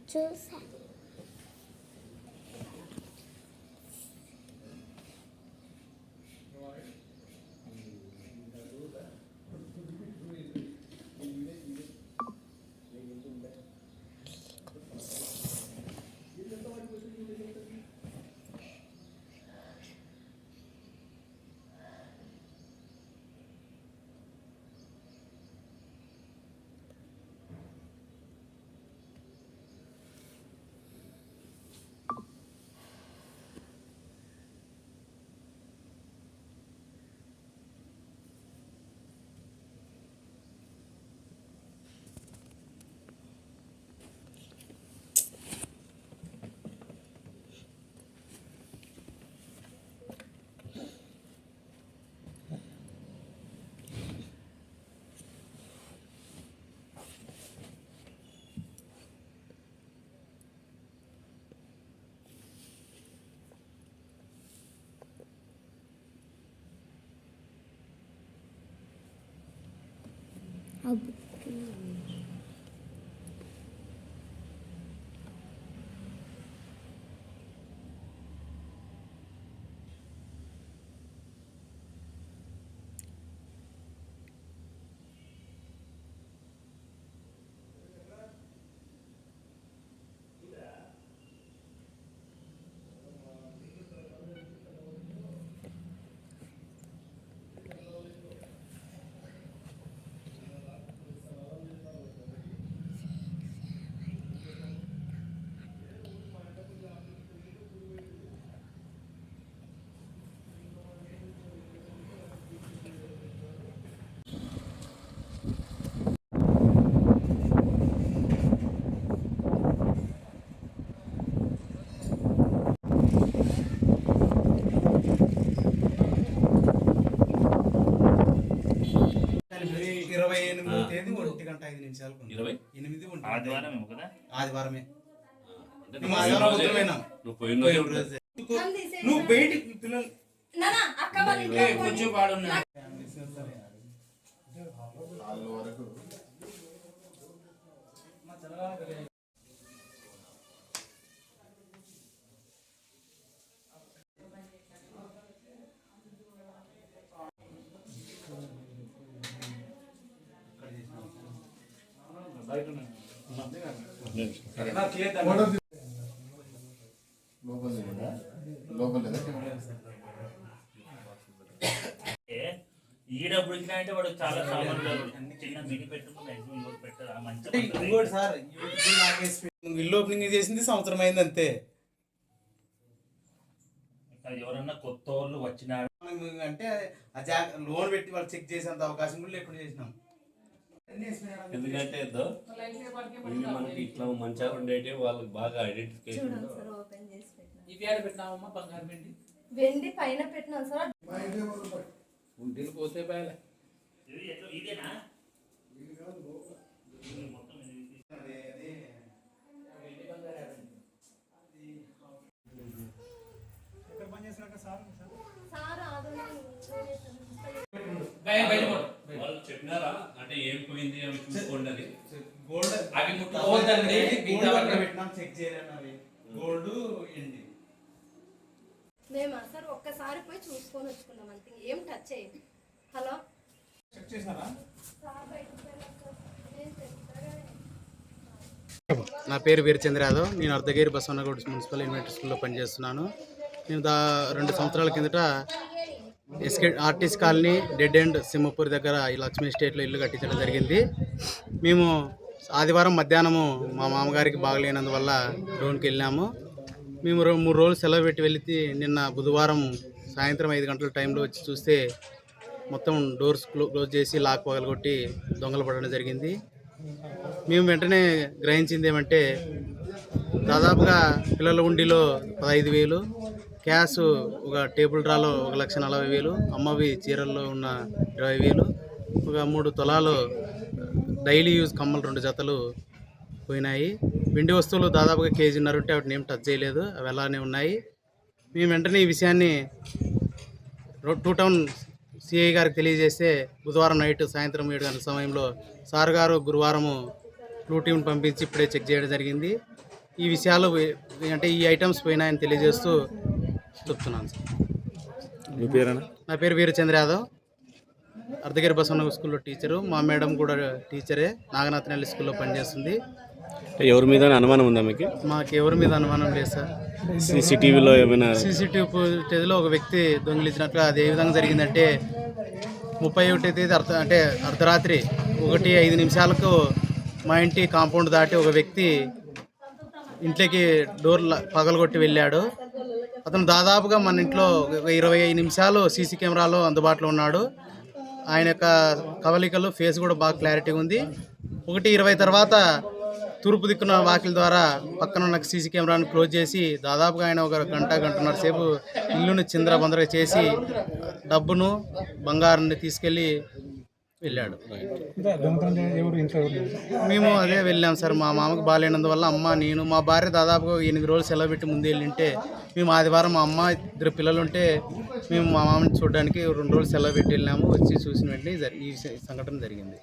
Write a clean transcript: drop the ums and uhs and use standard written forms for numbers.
చూసా. అబ్బు ఆదివారమే నువ్వు బయటి పిల్లలు కొంచెం వాడున్నా ఈడప్పుడు అంటే వాడు చాలా సామాన్లు చిన్న మిడి పెట్టుకుని పెట్టారు మంచి సార్ ఇల్లు ఓపెనింగ్ చేసింది సంవత్సరం అయింది అంతే. ఎవరన్నా కొత్త వాళ్ళు వచ్చినాడు అంటే లోన్ పెట్టి వాళ్ళు చెక్ చేసేంత అవకాశం కూడా లేకుండా చేసినాం. ఎందుకంటే మనకి ఇట్లా మంచిగా ఉండేటి వాళ్ళకి బాగా ఐడెంటిఫికేషన్. వెండి పైన పెట్టినాం సార్. ఉంటిని పోతే బాగా ఇదేనా వాళ్ళు చెప్పినారా అంటే ఏం పోయింది అవి చూసుకోండి అది గోల్డ్ అవి ముట్టుకోవద్దండి చెక్ చేయాలి. గోల్డ్ ఏంటి మేము సార్ ఒక్కసారి పోయి చూసుకొని వచ్చుకున్నాం అంతే, ఏం టచ్ చేయండి. హలో చెక్ చేసారా? నా పేరు వీరచంద్ర యాదవ్. నేను అర్ధగిరి బసవనగూడ మున్సిపల్ ఎలిమెంటరీ స్కూల్లో పనిచేస్తున్నాను. నేను 2 సంవత్సరాల కిందట RTC colony dead end Simhapur దగ్గర ఈ లక్ష్మీ ఎస్టేట్లో ఇల్లు కట్టించడం జరిగింది. మేము ఆదివారం మధ్యాహ్నము మా మామగారికి బాగలేనందువల్ల లోన్కి వెళ్ళాము. మేము 3 రోజులు సెలవు పెట్టి వెళితే నిన్న బుధవారం సాయంత్రం 5 గంటల టైంలో వచ్చి చూస్తే మొత్తం డోర్స్ క్లోజ్ చేసి లాక్ పగలగొట్టి దొంగలు పడడం జరిగింది. మేము వెంటనే గ్రహించింది ఏమంటే దాదాపుగా పిల్లల ఉండిలో 15,000, క్యాష్ ఒక టేబుల్ డ్రాలో 1,40,000, అమ్మవి చీరల్లో ఉన్న 20,000, ఒక 3 తులాలు డైలీ యూజ్ కమ్మలు 2 జతలు పోయినాయి. వెండి వస్తువులు దాదాపుగా 1.5 kg ఉంటే వాటిని ఏం టచ్ చేయలేదు, అవి అలానే ఉన్నాయి. మేము వెంటనే ఈ విషయాన్ని 2 టౌన్ సిఐ గారికి తెలియజేస్తే బుధవారం నైట్ సాయంత్రం 7 గంటల సమయంలో సార్ గారు గురువారము బ్లూ టీమ్ని పంపించి ఇప్పుడే చెక్ చేయడం జరిగింది. ఈ విషయాలు అంటే ఈ ఐటమ్స్ పోయినాయని తెలియజేస్తూ చెప్తున్నాను సార్. మీ పేరేనా? నా పేరు వీరచంద్ర యాదవ్. అర్ధగిరి బసవనగర్ స్కూల్లో టీచరు. మా మేడం కూడా టీచరే, నాగనాథనల్లి స్కూల్లో పనిచేస్తుంది. ఎవరి మీద అనుమానం ఉందా మీకు? మాకు ఎవరి మీద అనుమానం లేదు సార్. సీసీటీవీలో ఏమైనా? సీసీటీవీ ఫుటేజ్లో ఒక వ్యక్తి దొంగిలించినట్లు. అది ఏ విధంగా జరిగిందంటే 31వ తేదీ అర్ధరాత్రి 1:05 మా ఇంటి కాంపౌండ్ దాటి ఒక వ్యక్తి ఇంట్లోకి డోర్ పగలగొట్టి వెళ్ళాడు. అతను దాదాపుగా మన ఇంట్లో 25 నిమిషాలు సీసీ కెమెరాలో అందుబాటులో ఉన్నాడు. ఆయన యొక్క కవలికలు ఫేస్ కూడా బాగా క్లారిటీ ఉంది. 1:20 తర్వాత తూర్పు దిక్కున వాకిల ద్వారా పక్కన ఉన్న సీసీ కెమెరాను క్లోజ్ చేసి దాదాపుగా ఆయన ఒక గంటన్నర సేపు ఇల్లును చిందరబందరగా చేసి డబ్బును బంగారాన్ని తీసుకెళ్ళి వెళ్ళాడు. మేము అదే వెళ్ళాం సార్. మా మామకు బాగాలేనందువల్ల అమ్మ, నేను, మా భార్య దాదాపుగా 8 రోజులు సెలవు పెట్టి ముందు వెళ్ళింటే మేము ఆదివారం మా అమ్మ 2 పిల్లలు ఉంటే మేము మా మామని చూడడానికి 2 రోజులు సెలవు పెట్టి వెళ్ళాము. వచ్చి చూసిన వెంటనే ఈ సంఘటన జరిగింది.